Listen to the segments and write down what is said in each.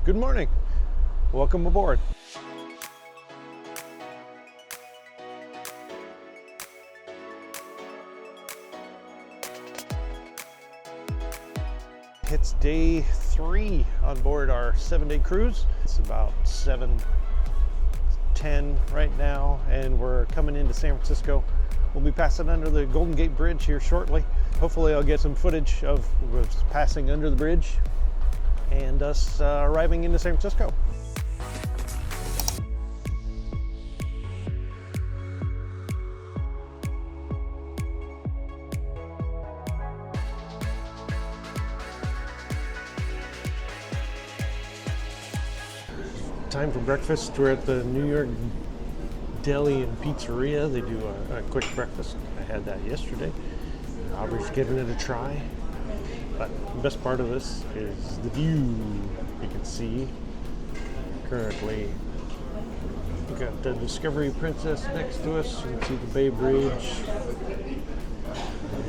Good morning. Welcome aboard. It's day 3 on board our 7-day cruise. It's about 7:10 right now, and we're coming into San Francisco. We'll be passing under the Golden Gate Bridge here shortly. Hopefully I'll get some footage of us passing under the bridge and us arriving into San Francisco. Time for breakfast. We're at the New York Deli and Pizzeria. They do a quick breakfast. I had that yesterday. Aubrey's giving it a try. But the best part of this is the view. You can see currently we got the Discovery Princess next to us. You can see the Bay Bridge.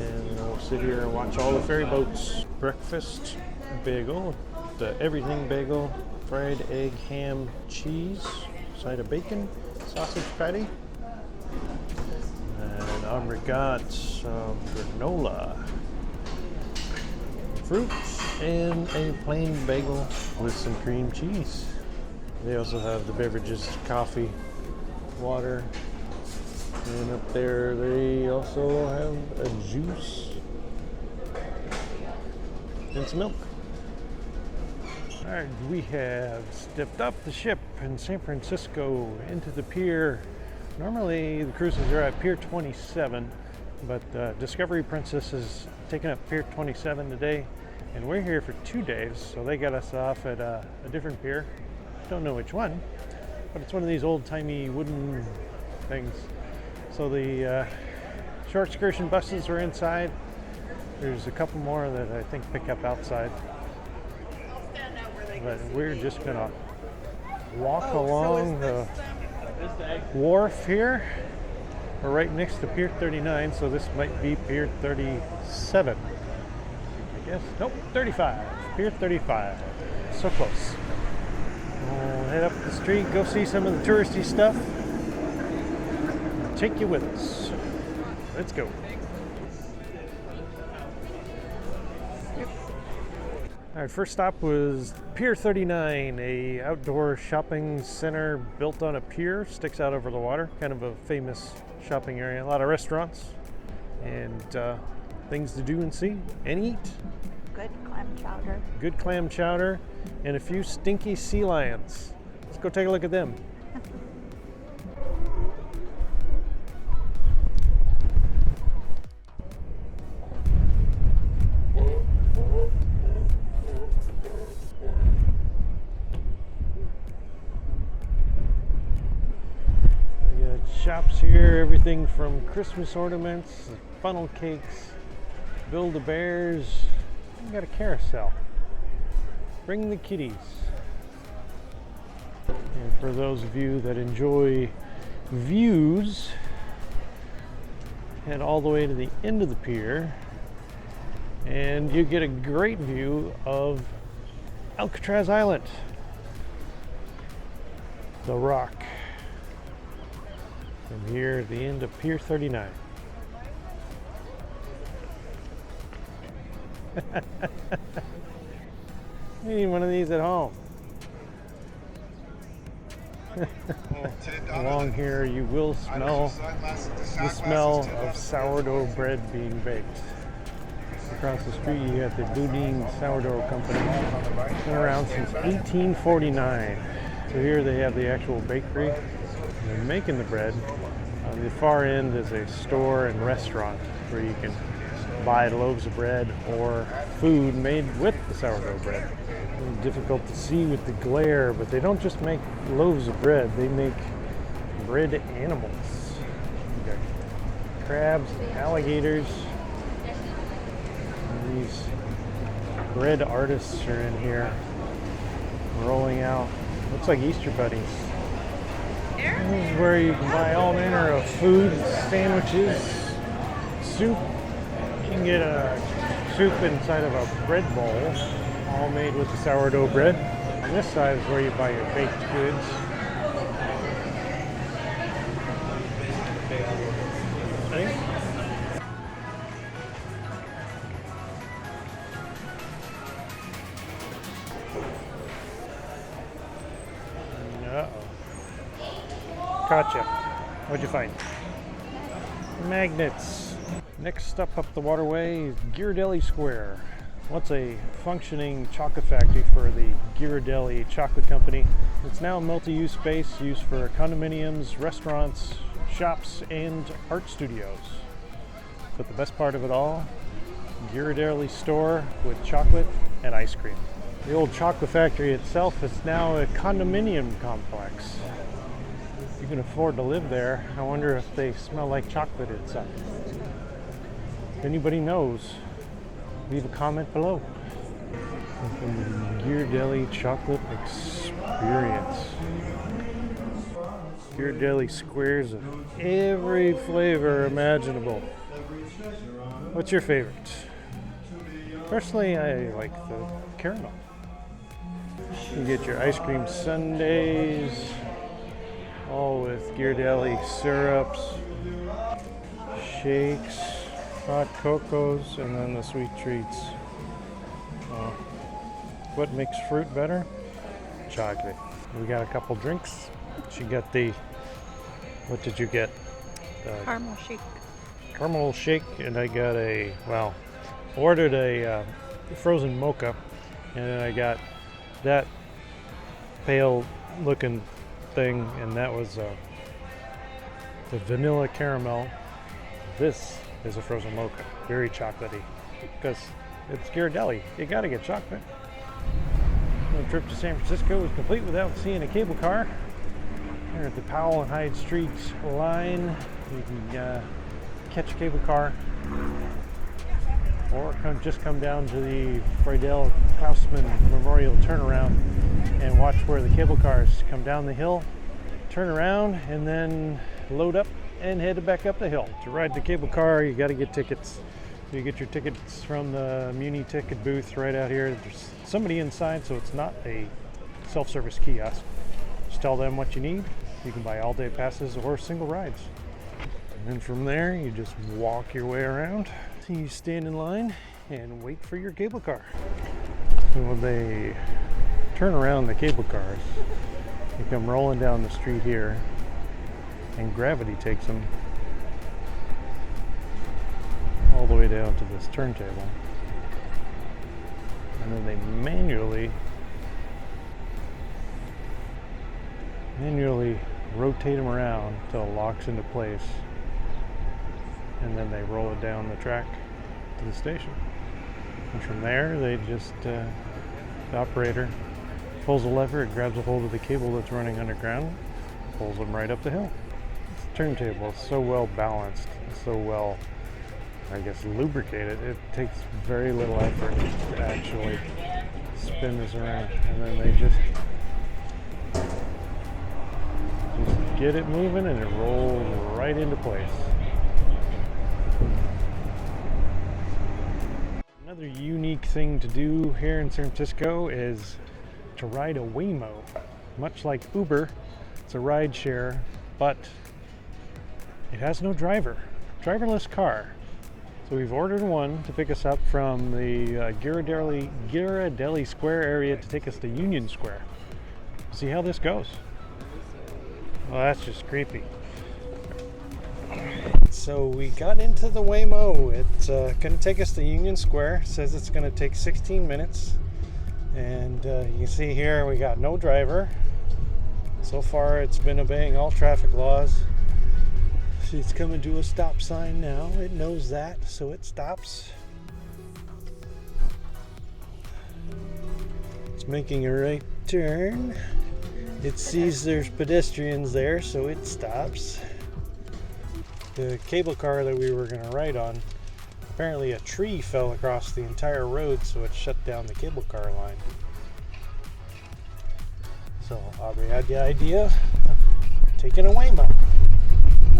And we'll sit here and watch all the ferry boats. Breakfast bagel, the everything bagel. Fried egg, ham, cheese, side of bacon, sausage patty, and Aubrey got some granola, fruit, and a plain bagel with some cream cheese. They also have the beverages, coffee, water, and up there they also have a juice and some milk. Alright, we have stepped up the ship in San Francisco into the pier. Normally the cruises are at Pier 27, but Discovery Princess is taking up Pier 27 today, and we're here for 2 days, so they got us off at a different pier. Don't know which one, but it's one of these old-timey wooden things. So the short excursion buses are inside. There's a couple more that I think pick up outside. But we're just gonna walk along the wharf here. We're right next to Pier 39, so this might be Pier 37. I guess. Nope, 35. Pier 35. So close. We'll head up the street, go see some of the touristy stuff. I'll take you with us. Let's go. Our first stop was Pier 39, a outdoor shopping center built on a pier, sticks out over the water, kind of a famous shopping area. A lot of restaurants and things to do and see and eat. Good clam chowder. Good clam chowder and a few Stinky Sea Lions. Let's go take a look at them. Shops here, everything from Christmas ornaments, funnel cakes, Build-A-Bears. We got a carousel. Bring the kitties. And for those of you that enjoy views, head all the way to the end of the pier, and you get a great view of Alcatraz Island, the Rock. From here at the end of Pier 39. You need one of these at home. Along here you will smell the smell of sourdough bread being baked. Across the street you got the Boudin sourdough company. It's been around since 1849. So here they have the actual bakery. They're making the bread. On the far end is a store and restaurant where you can buy loaves of bread or food made with the sourdough bread. It's difficult to see with the glare, but they don't just make loaves of bread, they make bread animals. You got crabs and alligators. And these bread artists are in here rolling out. Looks like Easter bunnies. This is where you can buy all manner of food, sandwiches, soup. You can get a soup inside of a bread bowl, all made with the sourdough bread. And this side is where you buy your baked goods. See? Uh-oh. Gotcha. What'd you find? Magnets. Next stop up the waterway is Ghirardelli Square. Once a functioning chocolate factory for the Ghirardelli Chocolate Company. It's now a multi-use space used for condominiums, restaurants, shops, and art studios. But the best part of it all, Ghirardelli store with chocolate and ice cream. The old chocolate factory itself is now a condominium complex. You can afford to live there. I wonder if they smell like chocolate inside. If anybody knows, leave a comment below. Ghirardelli Chocolate Experience. Ghirardelli Squares of every flavor imaginable. What's your favorite? Personally, I like the caramel. You get your ice cream sundaes, all with Ghirardelli syrups, shakes, hot cocos, and then the sweet treats. What makes fruit better? Chocolate. We got a couple drinks. She got the, what did you get? Caramel shake. Caramel shake, and I got a, well, ordered a frozen mocha, and then I got that pale looking thing, and that was the vanilla caramel. This is a frozen mocha, very chocolatey, because it's Ghirardelli. You gotta get chocolate. The trip to San Francisco was complete without seeing a cable car. Here at the Powell and Hyde Street line, you can catch a cable car, or just come down to the Friedel Klausman Memorial turnaround and watch where the cable cars come down the hill, turn around, and then load up and head back up the hill. To ride the cable car, you got to get tickets. You get your tickets from the Muni ticket booth right out here. There's somebody inside, so it's not a self-service kiosk. Just tell them what you need. You can buy all-day passes or single rides. And then from there, you just walk your way around. You stand in line and wait for your cable car. So when they turn around the cable cars, they come rolling down the street here, and gravity takes them all the way down to this turntable, and then they manually rotate them around until it locks into place, and then they roll it down the track to the station. And from there, they just the operator pulls a lever, it grabs a hold of the cable that's running underground, pulls them right up the hill. This turntable is so well balanced, so well, I guess, lubricated. It takes very little effort to actually spin this around, and then they just get it moving, and it rolls right into place. Another unique thing to do here in San Francisco is to ride a Waymo. Much like Uber, it's a ride share, but it has no driver. Driverless car. So we've ordered one to pick us up from the Ghirardelli Square area to take us to Union Square. See how this goes. Well, that's just creepy. So we got into the Waymo. It's going to take us to Union Square. It says it's going to take 16 minutes. And you can see here we got no driver. So far it's been obeying all traffic laws. It's coming to a stop sign now. It knows that, so it stops. It's making a right turn. It sees there's pedestrians there, so it stops. The cable car that we were going to ride on, apparently a tree fell across the entire road, so it shut down the cable car line. So Aubrey had the idea, taking a Waymo.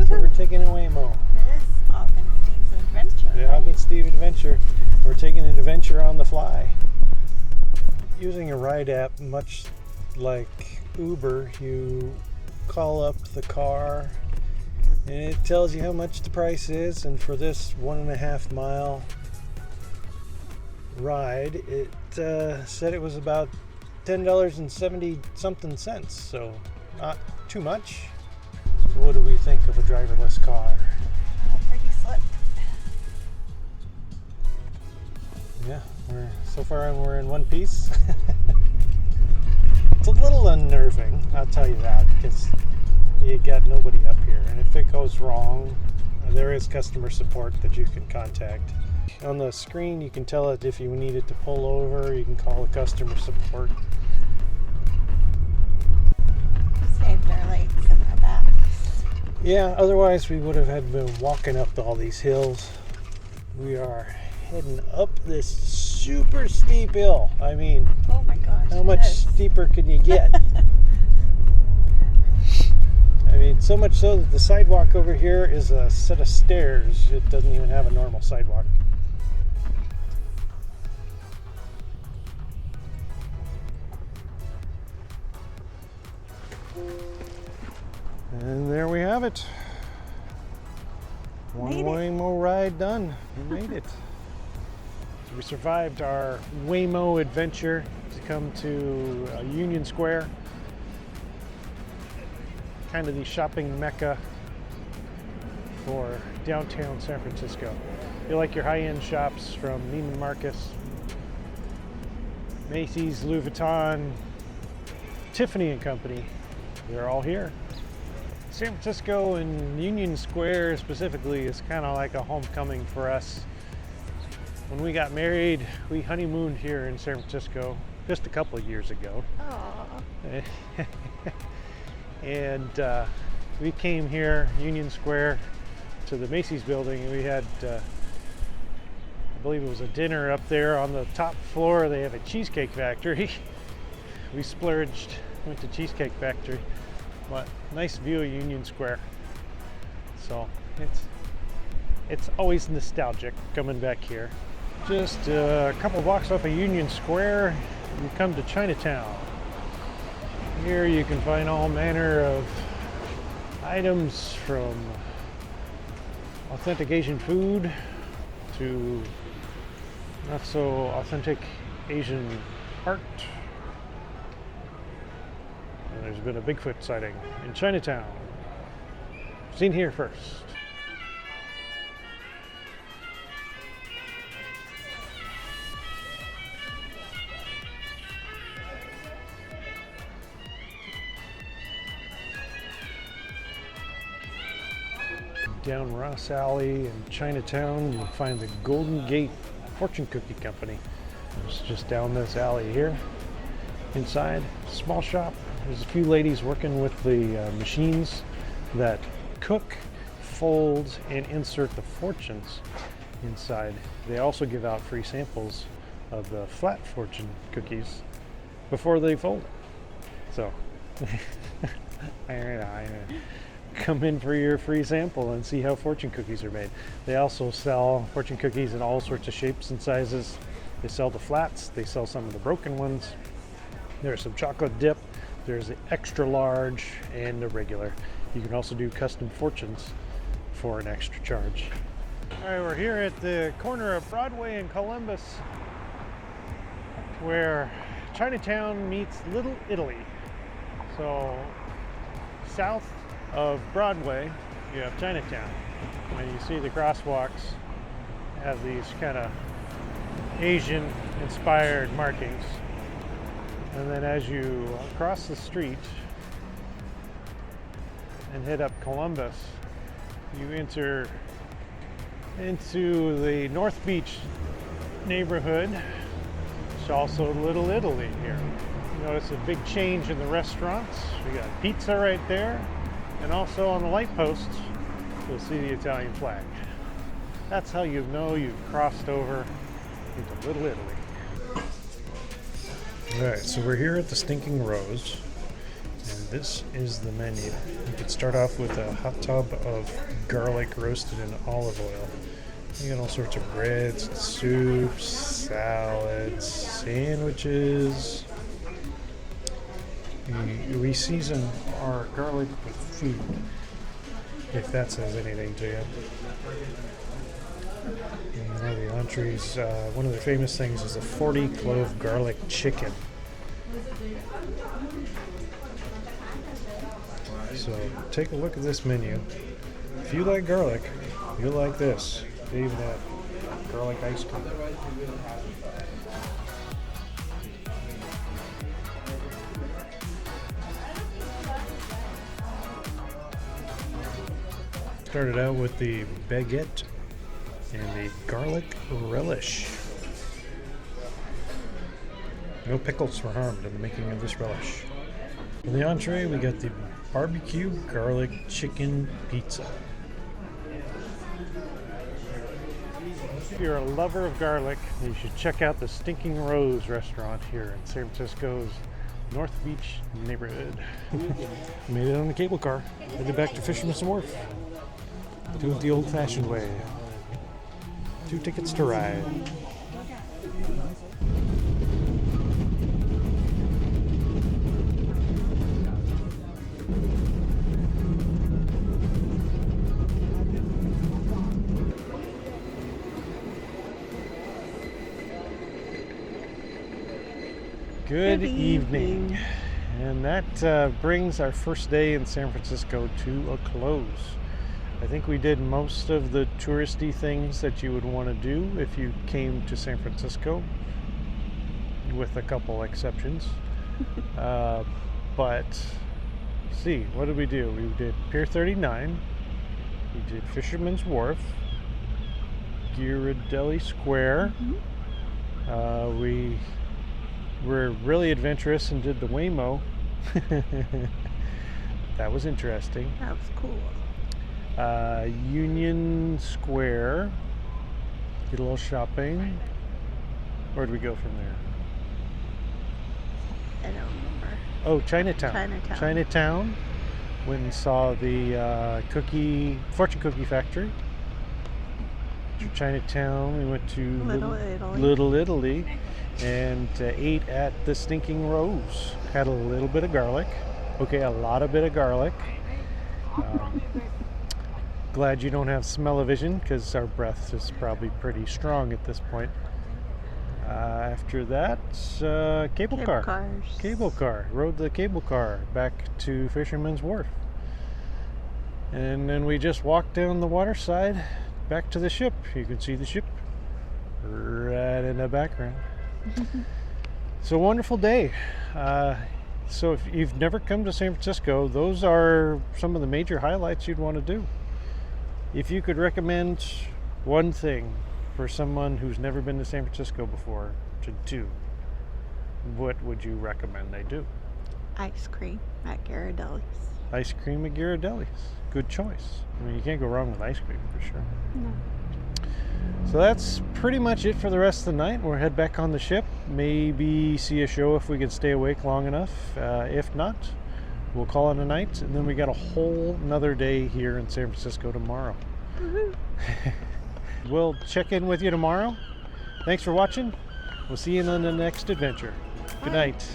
So we're taking a Waymo. This is Alvin Steve's adventure. Yeah, Alvin Steve adventure. We're taking an adventure on the fly. Using a ride app much like Uber. You call up the car and it tells you how much the price is, and for this 1.5 mile ride it said it was about $10.70 something cents, so not too much. So what do we think of a driverless car? Pretty slick. Yeah, so far we're in one piece. It's a little unnerving, I'll tell you that, because you got nobody up here, and if it goes wrong, there is customer support that you can contact. On the screen you can tell it if you need it to pull over, you can call the customer support. Saved our legs and our backs. Yeah, otherwise we would have had been walking up all these hills. We are heading up this super steep hill. I mean, Oh my gosh. how it much is. steeper can you get? I mean, so much so that the sidewalk over here is a set of stairs. It doesn't even have a normal sidewalk. And there we have it. One Made it. Waymo ride done. We made it. So we survived our Waymo adventure to come to Union Square, kind of the shopping mecca for downtown San Francisco. You like your high-end shops from Neiman Marcus, Macy's, Louis Vuitton, Tiffany & Company. They're all here. San Francisco and Union Square specifically is kind of like a homecoming for us. When we got married, we honeymooned here in San Francisco just a couple of years ago. Aw. And we came here, Union Square, to the Macy's building, and we had, I believe it was a dinner up there on the top floor. They have a cheesecake factory. We splurged, went to Cheesecake Factory. But nice view of Union Square. So it's always nostalgic coming back here. Just a couple blocks off of Union Square, you come to Chinatown. Here you can find all manner of items, from authentic Asian food to not so authentic Asian art. And there's been a Bigfoot sighting in Chinatown. Seen here first. Down Ross Alley in Chinatown, you'll find the Golden Gate Fortune Cookie Company. It's just down this alley here. Inside, small shop. There's a few ladies working with the machines that cook, fold, and insert the fortunes inside. They also give out free samples of the flat fortune cookies before they fold. So, come in for your free sample and see how fortune cookies are made. They also sell fortune cookies in all sorts of shapes and sizes. They sell the flats, they sell some of the broken ones. There's some chocolate dip, there's the extra large and the regular. You can also do custom fortunes for an extra charge. All right, we're here at the corner of Broadway and Columbus, where Chinatown meets Little Italy. So south of Broadway, you have Chinatown. And you see the crosswalks have these kind of Asian inspired markings. And then as you cross the street and head up Columbus, you enter into the North Beach neighborhood. It's also Little Italy here. You notice a big change in the restaurants. We got pizza right there, and also on the light posts you'll see the Italian flag. That's how you know you've crossed over into Little Italy. Alright, so we're here at the Stinking Rose, and this is the menu. You could start off with a hot tub of garlic roasted in olive oil. You got all sorts of breads, soups, salads, sandwiches. We season our garlic with food, if that says anything to you. And one of the entrees, one of the famous things is a 40 clove garlic chicken. So take a look at this menu. If you like garlic, you'll like this. They even have garlic ice cream. Started out with the baguette and the garlic relish. No pickles were harmed in the making of this relish. For the entree, we got the barbecue garlic chicken pizza. If you're a lover of garlic, you should check out the Stinking Rose restaurant here in San Francisco's North Beach neighborhood. Made it on the cable car. Headed back to Fisherman's Wharf. Do it the old-fashioned way. 2 tickets to ride. Good evening. And that brings our first day in San Francisco to a close. I think we did most of the touristy things that you would want to do if you came to San Francisco, with a couple exceptions. But see, what did we do? We did Pier 39, we did Fisherman's Wharf, Ghirardelli Square. We were really adventurous and did the Waymo. That was interesting. That was cool. Union Square, did a little shopping. Where'd we go from there? I don't remember. Oh, Chinatown. Chinatown. Went and saw the fortune cookie factory. To Chinatown. We went to Little Italy and ate at the Stinking Rose. Had a little bit of garlic. Okay, a lot of bit of garlic. Glad you don't have smell-o-vision, because our breath is probably pretty strong at this point. After that, cable car. Rode the cable car back to Fisherman's Wharf. And then we just walked down the waterside back to the ship. You can see the ship right in the background. So wonderful day. So if you've never come to San Francisco, those are some of the major highlights you'd want to do. If you could recommend one thing for someone who's never been to San Francisco before to do, what would you recommend they do? Ice cream at Ghiradelli's. Ice cream at Ghiradelli's. Good choice. I mean, you can't go wrong with ice cream for sure. No. So that's pretty much it for the rest of the night. We'll head back on the ship. Maybe see a show if we can stay awake long enough. If not, we'll call it a night. And then we got a whole another day here in San Francisco tomorrow. We'll check in with you tomorrow. Thanks for watching. We'll see you in the next adventure. Good night.